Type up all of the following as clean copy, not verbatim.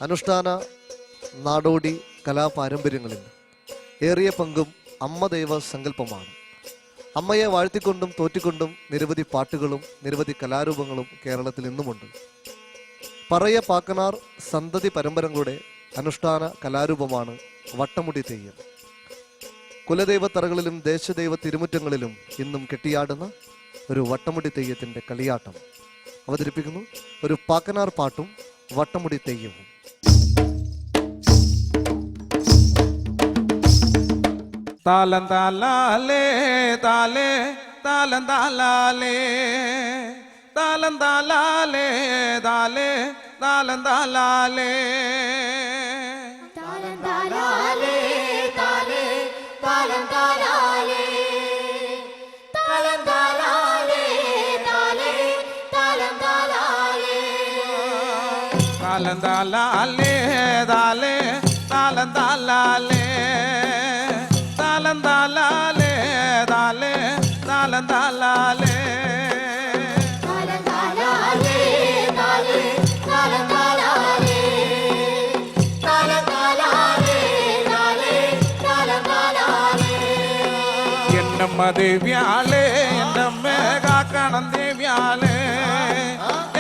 അനുഷ്ഠാന നാടോടി കലാപാരമ്പര്യങ്ങളിൽ ഏറിയ പങ്കും അമ്മ ദൈവ സങ്കല്പമാണ്. അമ്മയെ വാഴ്ത്തിക്കൊണ്ടും തോറ്റിക്കൊണ്ടും നിരവധി പാട്ടുകളും നിരവധി കലാരൂപങ്ങളും കേരളത്തിൽ ഇന്നുമുണ്ട്. പറയ പാക്കനാർ സന്തതി പരമ്പരകളുടെ അനുഷ്ഠാന കലാരൂപമാണ് വട്ടമുടി തെയ്യം. കുലദൈവത്തറകളിലും ദേശദൈവ തിരുമുറ്റങ്ങളിലും ഇന്നും കെട്ടിയാടുന്ന ഒരു വട്ടമുടി തെയ്യത്തിന്റെ കളിയാട്ടം അവതരിപ്പിക്കുന്നു ഒരു പാക്കനാർ പാട്ടും വട്ടമുടി തെയ്യവും. താലം താലാലേ താലേ താലം താലാലേ താലം താലാലേ താലേ താലം താലാലേ താലം താലാലേ താലേ താലം താലാലേ താലം താലാലേ താലേ താലം താലാലേ താലം താലാലേ താലേ താലം താലാലേ താലം താലാലേ താലേ താലം താലാലേ താലം താലാലേ താലേ താലം താലാലേ താലം താലാലേ താലേ താലം താലാലേ എന്നമ്മ ദേവ്യാലേ എന്നമ്മ കാക്കണം ദേവ്യാലേ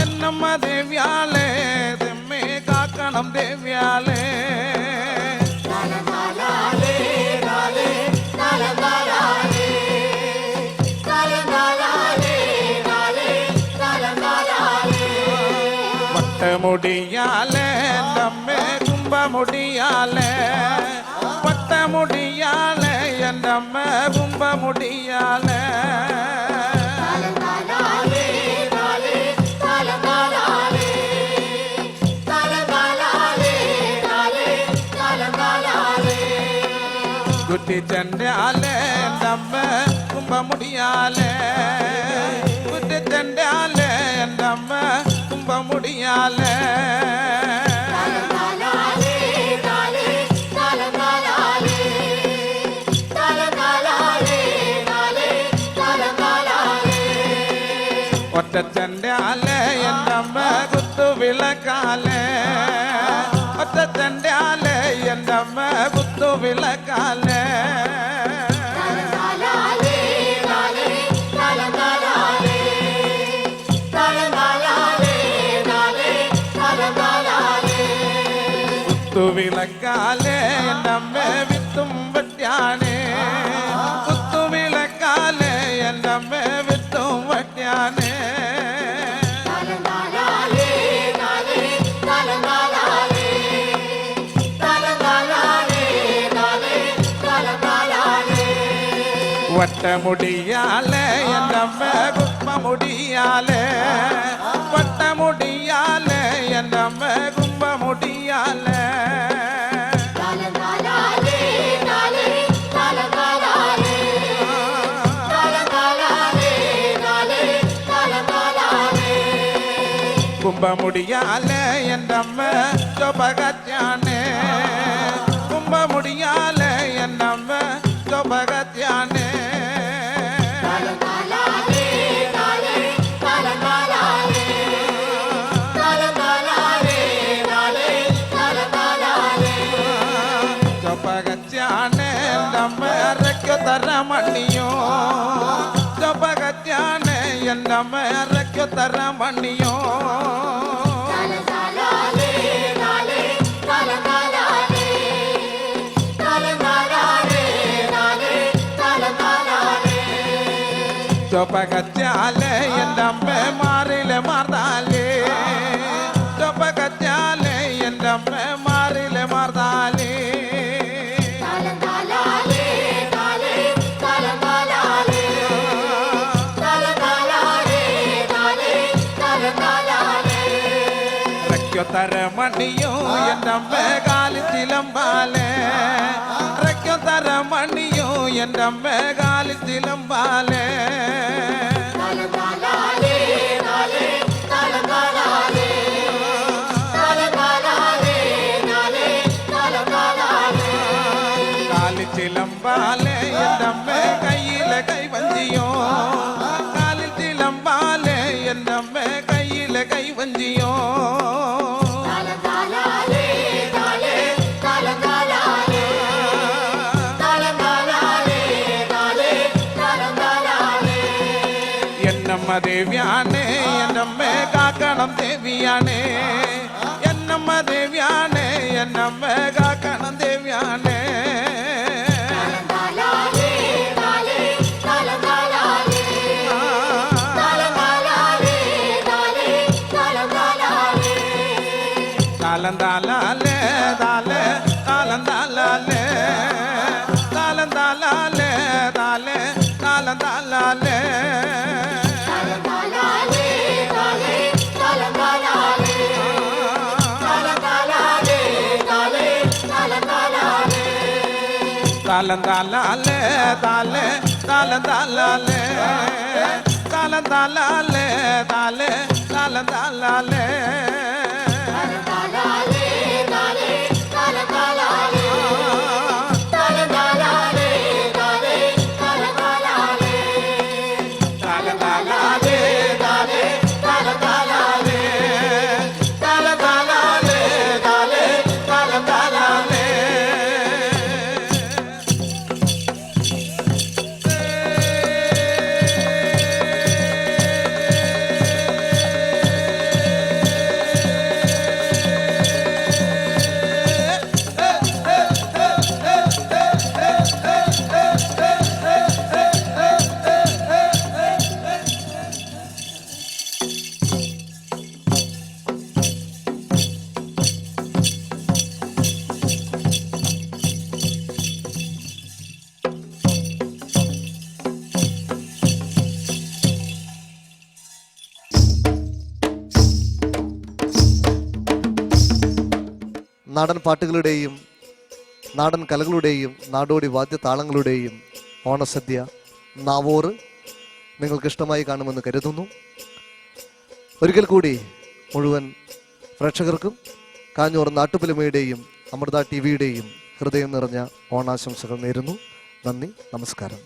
എന്നമ്മ ദേവ്യാലേ തെമ്മേ കാക്കണം ദേവ്യാലേ താലം താലാലേ താലേ താലം താലാലേ താലം താലാലേ താലേ താലം താലാലേ വട്ടമുടിയാലേ എന്നമ്മേ കുംഭമുടിയാലേ വട്ടമുടിയാലേ എന്നമ്മ കുംഭമുടിയാലേ താലം താലാലേ താലേ താലം താലാലേ താലം താലാലേ താലേ താലം താലാലേ കുട്ടിച്ചെണ്ടാലേ എന്നമ്മ കുംഭമുടിയാലേ കുട്ടിച്ചെണ്ടാലേ എന്നമ്മ കുംഭമുടിയാലേ താലം താലാലേ താലേ താലം താലാലേ താലം താലാലേ താലേ താലം താലാലേ ഒറ്റച്ചെണ്ടാലേ എന്നമ്മ കുത്തുവിളക്കാലേ ഒറ്റച്ചെണ്ടാലേ എന്നമ്മ കുത്തുവിളക്കാലേ താലം താലാലേ താലേ താലം താലാലേ താലം താലാലേ താലേ താലം താലാലേ കുത്തുവിളക്കാലേ എന്നമ്മ വിത്തും വട്യാനേ കുത്തുവിളക്കാലേ എന്നമ്മ വിത്തും വട്യാനേ താലം താലാലേ താലേ താലം താലാലേ താലം താലാലേ താലേ താലം താലാലേ വട്ടമുടിയാലേ എന്നമ്മ കുംഭമുടിയാലേ വട്ടമുടിയാലേ എന്നമ്മ കുംഭമുടിയാലേ താലം താലാലേ താലേ താലം താലാലേ താലം താലാലേ താലേ താലം താലാലേ കുംഭമുടിയാലേ എന്നമ്മ ചൊപകത്യാനേ കുംഭമുടിയാലേ എന്നമ്മ ചൊപകത്യാനേ താലം താലാലേ താലേ താലം താലാലേ താലം താലാലേ താലേ താലം താലാലേ ചൊപകത്യാനേ എന്നമ്മ ഇറക്കു തരമണിയോ ചൊപകത്യാനേ എന്നമ്മ ഇറക്കു തരമണിയോ താലം താലാലേ താലേ താലം താലാലേ താലം താലാലേ താലേ താലം താലാലേ ചൊപകത്യാലേ എന്നമ്മ മാറിലെ മാർദാലേ ചൊപകത്യാലേ എന്നമ്മ മാറിലെ മാർദാലേ താലം താലാലേ താലേ താലം താലാലേ താലം താലാലേ താലേ താലം താലാലേ റെക്യൊത്തരമണിയോ എന്നമ്മ കാലിച്ചിലമ്പാലേ റെക്യൊത്തരമണിയോ എന്നമ്മ കാലിച്ചിലമ്പാലേ താലം താലാലേ താലേ താലം താലാലേ താലം താലാലേ താലേ താലം താലാലേ കാലിച്ചിലമ്പാലേ എന്നമ്മ കയ്യിലെ കൈവഞ്ചിയോ കാലിച്ചിലമ്പാലേ എന്നമ്മ കയ്യിലെ കൈവഞ്ചിയോ താലം താലാലേ ദേവിയാണേ എൻ്റെ അമ്മ കാക്കണം ദേവിയാണേ എന്നമ്മ ദേവിയാണേ എൻ്റെ അമ്മ കാക്കണം ദേവിയാണേ താലം താലാലേ താലേ താലം താലാലേ താലം താലാലേ താലേ താലം താലാലേ താലം താലാലേ താലേ താലം താലാലേ താലം താലാലേ താലേ താലം താലാലേ നാടൻ പാട്ടുകളുടെയും നാടൻ കലകളുടെയും നാടോടി വാദ്യതാളങ്ങളുടെയും ഓണസദ്യ നാവോറ് നിങ്ങൾക്കിഷ്ടമായി കാണുമെന്ന് കരുതുന്നു. ഒരിക്കൽ കൂടി മുഴുവൻ പ്രേക്ഷകർക്കും കാഞ്ഞൂർ നാട്ടുപുലിമയുടെയും അമൃത TV യുടെയും ഹൃദയം നിറഞ്ഞ ഓണാശംസകൾ നേരുന്നു. നന്ദി, നമസ്കാരം.